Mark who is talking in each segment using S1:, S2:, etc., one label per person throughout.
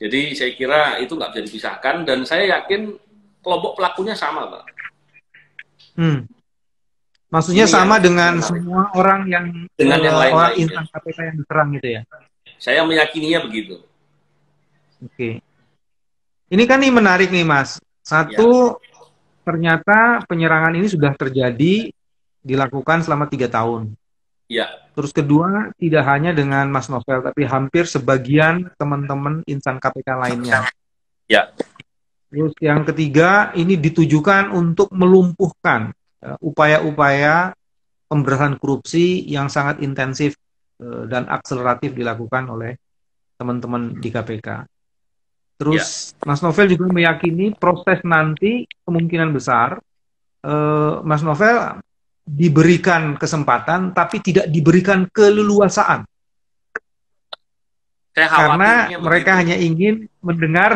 S1: Jadi saya kira itu nggak bisa dipisahkan dan saya yakin kelompok pelakunya sama, Pak.
S2: Hmm. Maksudnya
S1: Ini yang
S2: sama dengan
S1: menarik.
S2: semua orang yang
S1: Dengan yang
S2: orang
S1: lain-lainnya.
S2: insan KPK yang diserang gitu ya.
S1: Saya meyakininya begitu.
S2: Oke. Ini kan nih menarik nih Mas.
S1: Ya,
S2: Satu, ternyata penyerangan ini sudah terjadi dilakukan selama 3 tahun.
S1: ya,
S2: Terus kedua, tidak hanya dengan Mas Novel, tapi hampir sebagian teman-teman insan KPK lainnya.
S1: ya,
S2: Terus yang ketiga, ini ditujukan untuk melumpuhkan upaya-upaya pemberantasan korupsi yang sangat intensif dan akseleratif dilakukan oleh teman-teman di KPK.
S1: ya.
S2: Terus Mas Novel juga meyakini proses nanti kemungkinan besar Mas Novel diberikan kesempatan tapi tidak diberikan keleluasaan
S1: Saya
S2: karena
S1: khawatirnya
S2: mereka
S1: begitu.
S2: hanya ingin mendengar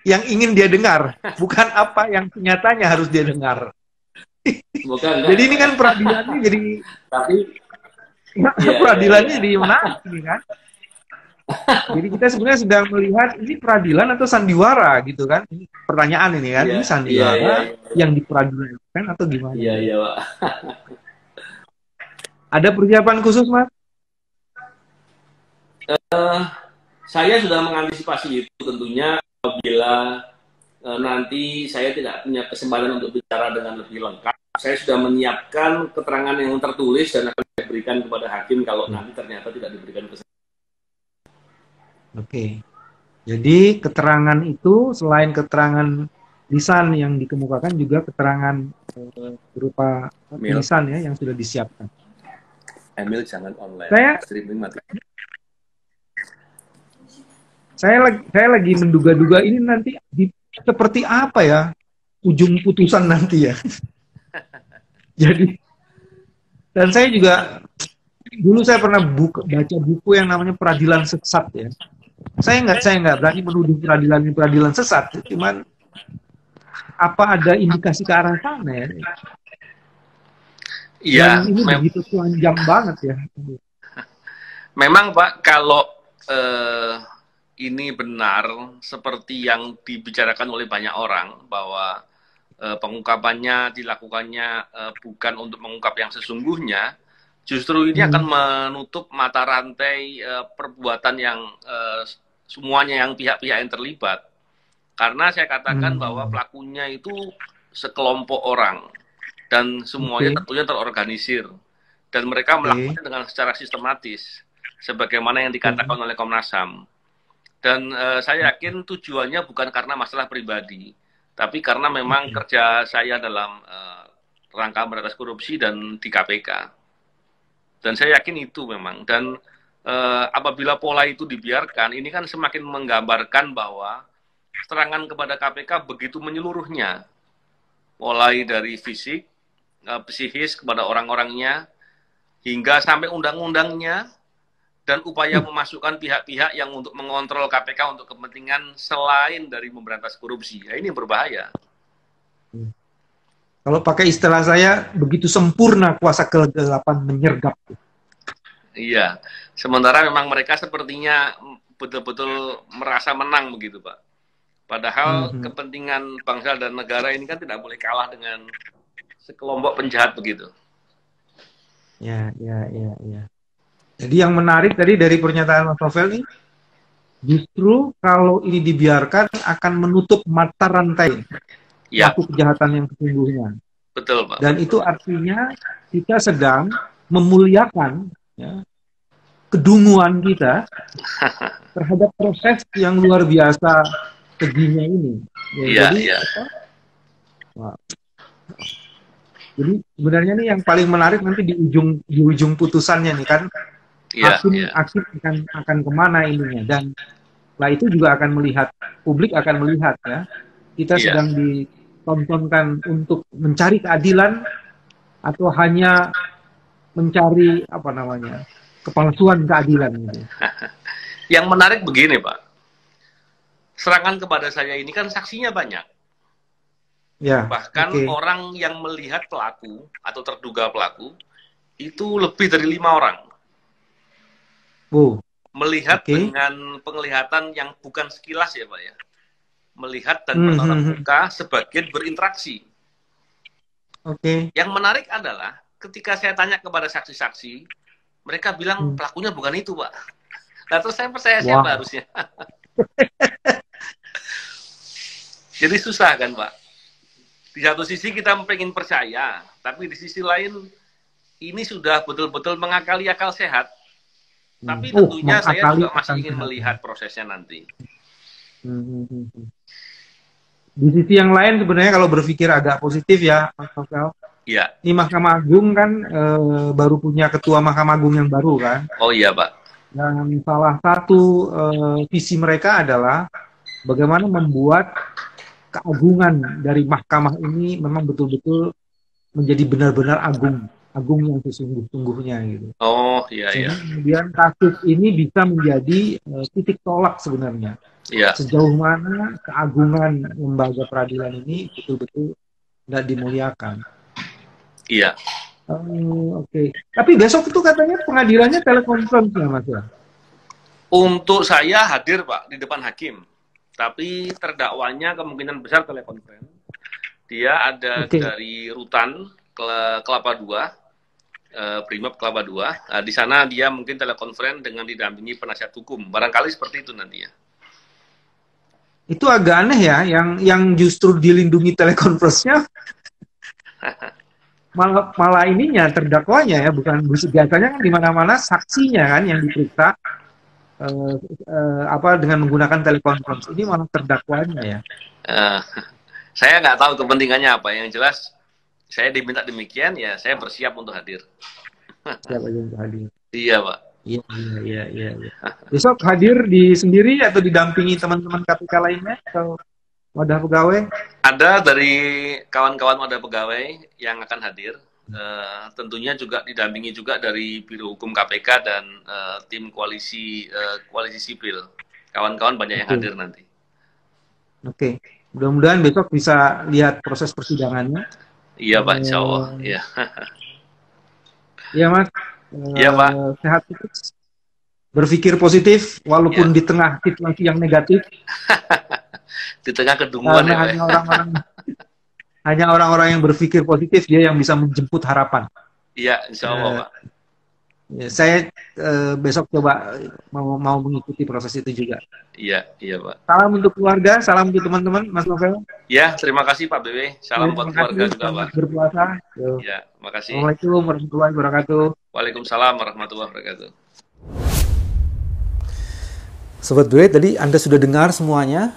S2: yang ingin dia dengar, bukan apa yang nyatanya harus dia dengar.
S1: Semoga enggak
S2: Jadi
S1: ya,
S2: ini
S1: Pak ya.
S2: kan peradilannya jadi
S1: Tapi, iya, iya,
S2: peradilannya
S1: iya.
S2: jadi menarik ini kan. Jadi kita sebenarnya sedang melihat ini peradilan atau sandiwara gitu kan. Ini pertanyaan ini kan,
S1: Iya,
S2: ini
S1: iya, iya,
S2: sandiwara
S1: iya,
S2: yang diperadilankan atau gimana
S1: iya,
S2: gitu.
S1: iya, Pak.
S2: Ada persiapan khusus Mas?
S1: Saya sudah mengantisipasi itu tentunya apabila nanti saya tidak punya kesempatan untuk bicara dengan lebih lengkap. Saya sudah menyiapkan keterangan yang tertulis dan akan saya berikan kepada hakim kalau nanti ternyata tidak diberikan kesempatan.
S2: Oke. Jadi keterangan itu selain keterangan lisan yang dikemukakan juga keterangan berupa
S1: Emil,
S2: tulisan ya yang sudah disiapkan.
S1: Emil jangan online.
S2: Saya
S1: Streaming mati.
S2: saya lagi menduga-duga ini nanti seperti apa ya ujung putusan nanti ya. Jadi dan saya juga dulu saya pernah baca buku yang namanya Peradilan Sesat ya. Saya nggak berani menuduh peradilan sesat, cuman apa ada indikasi ke arah sana ya. Dan
S1: Iya,
S2: ini begitu telanjang banget ya.
S1: memang Pak, kalau eh, ini benar seperti yang dibicarakan oleh banyak orang bahwa pengungkapannya dilakukannya bukan untuk mengungkap yang sesungguhnya, justru ini akan
S2: Hmm.
S1: menutup mata rantai perbuatan yang semuanya yang pihak-pihak yang terlibat. Karena saya katakan bahwa
S2: Hmm.
S1: pelakunya itu sekelompok orang dan semuanya
S2: Oke,
S1: tentunya terorganisir dan mereka
S2: oke,
S1: melakukannya dengan secara sistematis sebagaimana yang dikatakan
S2: oke.
S1: oleh Komnas HAM. Dan saya yakin tujuannya bukan karena masalah pribadi, tapi karena memang
S2: Oke.
S1: kerja saya dalam rangka memberantas korupsi dan di KPK. Dan saya yakin itu memang. Dan apabila pola itu dibiarkan, ini kan semakin menggambarkan bahwa serangan kepada KPK begitu menyeluruhnya. Mulai dari fisik, psikis kepada orang-orangnya, hingga sampai undang-undangnya, dan upaya
S2: Uh,
S1: memasukkan pihak-pihak yang untuk mengontrol KPK untuk kepentingan selain dari memberantas korupsi. Nah, ini berbahaya.
S2: Kalau pakai istilah saya, begitu sempurna kuasa kegelapan menyergap.
S1: Iya. Sementara memang mereka sepertinya betul-betul merasa menang begitu, Pak. Padahal
S2: Mhm.
S1: kepentingan bangsa dan negara ini kan tidak boleh kalah dengan sekelompok penjahat begitu.
S2: Ya, ya, ya, ya. Jadi yang menarik tadi dari pernyataan Mas Novel nih, justru kalau ini dibiarkan akan menutup mata rantai
S1: Ya,
S2: pelaku kejahatan yang sesungguhnya.
S1: betul, Pak,
S2: Dan itu
S1: betul.
S2: artinya kita sedang memuliakan ya, kedunguan kita terhadap proses yang luar biasa kejinya ini. Ya,
S1: Iya,
S2: jadi
S1: iya.
S2: apa? Wah, jadi sebenarnya nih yang paling menarik nanti di ujung putusannya nih kan
S1: Iya,
S2: hakim
S1: iya.
S2: hakim akan kemana ininya dan setelah itu juga akan melihat publik akan melihat ya kita
S1: Iya.
S2: sedang ditontonkan untuk mencari keadilan atau hanya mencari apa namanya kepalsuan keadilan gitu.
S1: Yang menarik begini, Pak. Serangan kepada saya ini kan saksinya banyak.
S2: Ya,
S1: Bahkan
S2: oke.
S1: orang yang melihat pelaku atau terduga pelaku itu lebih dari 5 orang.
S2: Bu.
S1: melihat
S2: Oke.
S1: dengan penglihatan yang bukan sekilas ya Pak ya. Melihat dan
S2: Hmm,
S1: bertatap
S2: hmm, hmm.
S1: muka sebagian berinteraksi.
S2: Oke.
S1: Yang menarik adalah ketika saya tanya kepada saksi-saksi, mereka bilang
S2: Hmm.
S1: pelakunya bukan itu Pak. Nah terus saya percaya siapa
S2: Wah.
S1: harusnya? Jadi susah kan Pak. Di satu sisi kita pengen percaya, tapi di sisi lain ini sudah betul-betul mengakali akal sehat. Tapi
S2: Oh,
S1: tentunya saya
S2: mengakali
S1: juga
S2: akan
S1: masih ingin
S2: sehat.
S1: melihat prosesnya nanti.
S2: Hmm, hmm, hmm, hmm. Di sisi yang lain sebenarnya kalau berpikir agak positif ya, Mas Novel.
S1: Iya.
S2: Ini Mahkamah Agung kan baru punya ketua Mahkamah Agung yang baru kan.
S1: Oh iya Pak.
S2: Dan salah satu visi mereka adalah bagaimana membuat keagungan dari mahkamah ini memang betul-betul menjadi benar-benar agung, agung yang sesungguh-sungguhnya gitu.
S1: Oh iya iya.
S2: Sehingga kemudian kasus ini bisa menjadi titik tolak sebenarnya.
S1: Iya.
S2: Sejauh mana keagungan lembaga peradilan ini betul-betul tidak dimuliakan.
S1: Iya.
S2: Oke. Tapi besok itu katanya pengadilannya telekonferensi ya Mas ya?
S1: Untuk saya hadir Pak di depan hakim. Tapi terdakwanya kemungkinan besar telekonferensi. Dia ada
S2: Oke.
S1: dari Rutan Kelapa II, Brimob Kelapa II. Nah, di sana dia mungkin telekonferensi dengan didampingi penasihat hukum. Barangkali seperti itu nantinya.
S2: Itu agak aneh ya, yang justru dilindungi telekonferensinya malah ininya terdakwanya ya, bukan biasanya kan di mana-mana saksinya kan yang diperiksa dengan menggunakan telekonferensi, ini malah terdakwanya ya.
S1: Uh, saya nggak tahu kepentingannya apa. Yang jelas saya diminta demikian ya, saya bersiap untuk hadir.
S2: Siapa yang hadir?
S1: Iya Pak.
S2: Iya. Besok hadir di sendiri atau didampingi teman-teman KPK lainnya atau wadah pegawai?
S1: Ada dari kawan-kawan wadah pegawai yang akan hadir. Tentunya juga didampingi juga dari Biro Hukum KPK dan tim koalisi sipil. Kawan-kawan banyak yang hadir nanti.
S2: Oke. Mudah-mudahan besok bisa lihat proses persidangannya.
S1: Iya Pak, insya Allah. Iya.
S2: Iya Mas.
S1: Iya Pak.
S2: Sehat terus. Berpikir positif walaupun di tengah situasi yang negatif.
S1: Di tengah kedunguan ya,
S2: hanya orang-orang yang berpikir positif dia yang bisa menjemput harapan.
S1: Iya, insya Allah Pak.
S2: Saya besok coba mau mengikuti proses itu juga.
S1: Iya Pak.
S2: Salam untuk keluarga, salam untuk teman-teman, Mas Novel.
S1: Ya, terima kasih Pak BW. Salam buat keluarga juga Pak.
S2: Berpuasa.
S1: Ya, makasih.
S2: Assalamualaikum warahmatullahi wabarakatuh.
S1: Waalaikumsalam warahmatullahi wabarakatuh.
S3: Sobat BW, tadi Anda sudah dengar semuanya.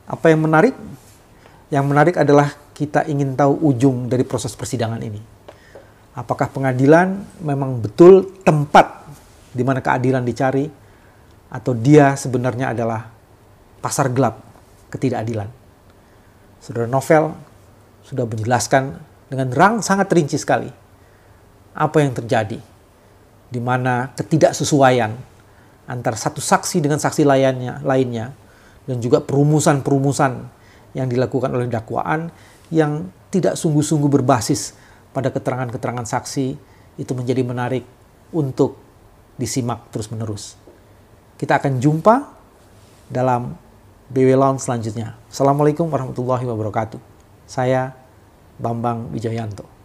S3: Apa yang menarik? Yang menarik adalah kita ingin tahu ujung dari proses persidangan ini. Apakah pengadilan memang betul tempat di mana keadilan dicari, atau dia sebenarnya adalah pasar gelap ketidakadilan? Saudara Novel sudah menjelaskan dengan sangat rinci sekali apa yang terjadi, di mana ketidaksesuaian antara satu saksi dengan saksi lainnya, dan juga perumusan-perumusan yang dilakukan oleh dakwaan yang tidak sungguh-sungguh berbasis pada keterangan-keterangan saksi, itu menjadi menarik untuk disimak terus-menerus. Kita akan jumpa dalam BW Lounge selanjutnya. Assalamualaikum warahmatullahi wabarakatuh. Saya Bambang Wijayanto.